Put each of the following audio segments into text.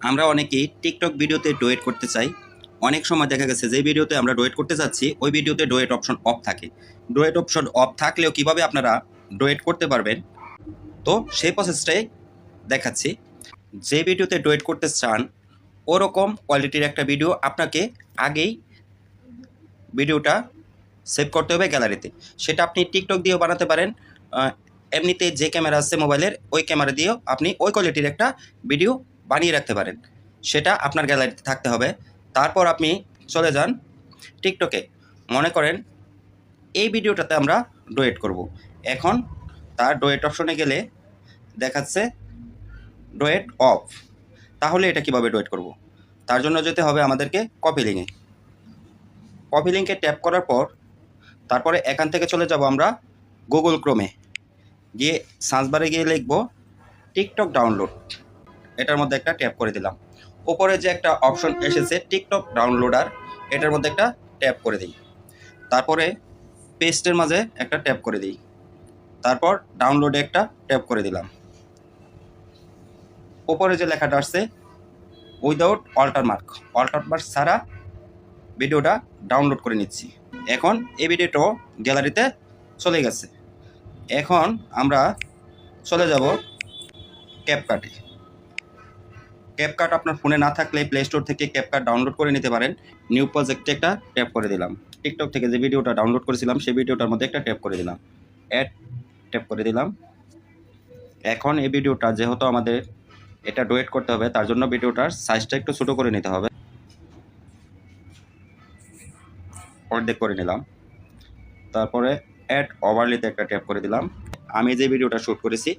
আমরা অনেকেই টিকটক ভিডিওতে ডুয়েট করতে চাই। অনেক সময় দেখা গেছে যে ভিডিওতে আমরা ডুয়েট করতে যাচ্ছি ওই ভিডিওতে ডুয়েট অপশন অফ থাকে। ডুয়েট অপশন অফ থাকলেও কিভাবে আপনারা ডুয়েট করতে পারবেন, তো সেই প্রসেসটাই দেখাচ্ছি। যে ভিডিওতে ডুয়েট করতে চান ওরকম কোয়ালিটির একটা ভিডিও আপনাকে আগেই ভিডিওটা সেভ করতে হবে গ্যালারিতে। সেটা আপনি টিকটক দিয়েও বানাতে পারেন, এমনিতে যে ক্যামেরা আছে মোবাইলের ওই ক্যামেরা দিয়েও আপনি ওই কোয়ালিটির একটা ভিডিও বানিয়ে রাখতে পারেন। সেটা আপনার গ্যালারিতে থাকতে হবে। তারপর আপনি চলে যান টিকটকে। মনে করেন এই ভিডিওটাতে আমরা ডুয়েট করব। এখন তার ডুয়েট অপশনে গেলে দেখাচ্ছে ডুয়েট অফ। তাহলে এটা কিভাবে ডুয়েট করব? তার জন্য যেতে হবে আমাদেরকে কপি লিঙ্কে। কপি লিঙ্কে ট্যাপ করার পর তারপরে এখান থেকে চলে যাব আমরা গুগল ক্রোমে, গিয়ে সার্চ বারে গিয়ে লিখব টিকটক ডাউনলোড। এটার মধ্যে একটা ট্যাপ করে দিলাম। ওপরে যে একটা অপশন এসেছে টিকটক ডাউনলোডার, এটার মধ্যে একটা ট্যাপ করে দিই। তারপরে পেস্টের মাঝে একটা ট্যাপ করে দিই। তারপর ডাউনলোডে একটা ট্যাপ করে দিলাম। ওপরে যে লেখাটা আসছে উইদাউট ওয়াটারমার্ক ছাড়া ভিডিওটা ডাউনলোড করে নিচ্ছি। এখন এই ভিডিওটাও গ্যালারিতে চলে গেছে। এখন আমরা চলে যাব ক্যাপকাটে। ক্যাপকাট আপনার ফোনে না থাকলে প্লে স্টোর থেকে ক্যাপকাট ডাউনলোড করে নিতে পারেন। নিউ প্রজেক্টে একটা ট্যাপ করে দিলাম। টিকটক থেকে যে ভিডিওটা ডাউনলোড করেছিলাম সেই ভিডিওটার মধ্যে একটা ট্যাপ করে দিলাম। অ্যাড ট্যাপ করে দিলাম। এখন এই ভিডিওটা যেহেতু আমাদের এটা ডুয়েট করতে হবে, তার জন্য ভিডিওটার সাইজটা একটু ছোটো করে নিতে হবে। অর্ধেক করে নিলাম। তারপরে অ্যাড ওভারলিতে একটা ট্যাপ করে দিলাম। আমি যে ভিডিওটা শ্যুট করেছি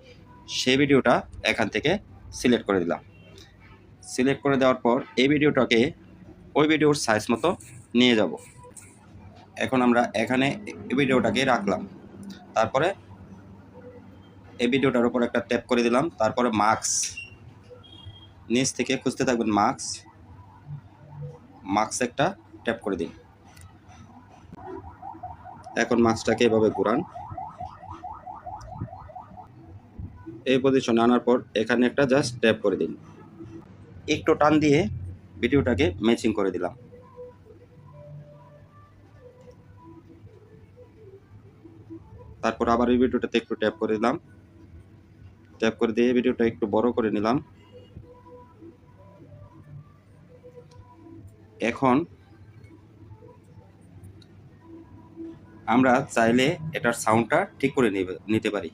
সেই ভিডিওটা এখান থেকে সিলেক্ট করে দিলাম। সিলেক্ট করে দেওয়ার পর এই ভিডিওটাকে ওই ভিডিওর সাইজ মতো নিয়ে যাব। এখন আমরা এখানে এই ভিডিওটাকে রাখলাম। তারপরে এই ভিডিওটার উপর একটা ট্যাপ করে দিলাম। তারপরে মার্কস, নিচ থেকে খুঁজতে থাকবেন মার্কস একটা ট্যাপ করে দিন। এখন মার্কসটাকে এভাবে ঘোরান। এই পজিশনে আনার পর এখানে একটা জাস্ট ট্যাপ করে দিন। একটু টান দিয়ে ভিডিওটাকে ম্যাচিং করে দিলাম। তারপর আবার এই ভিডিওটাতে একটু ট্যাপ করে দিলাম। ট্যাপ করে দিয়ে ভিডিওটা একটু বড় করে নিলাম। এখন আমরা চাইলে এটার সাউন্ডটা ঠিক করে নিতে পারি।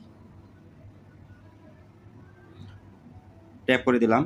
ট্যাপ করে দিলাম।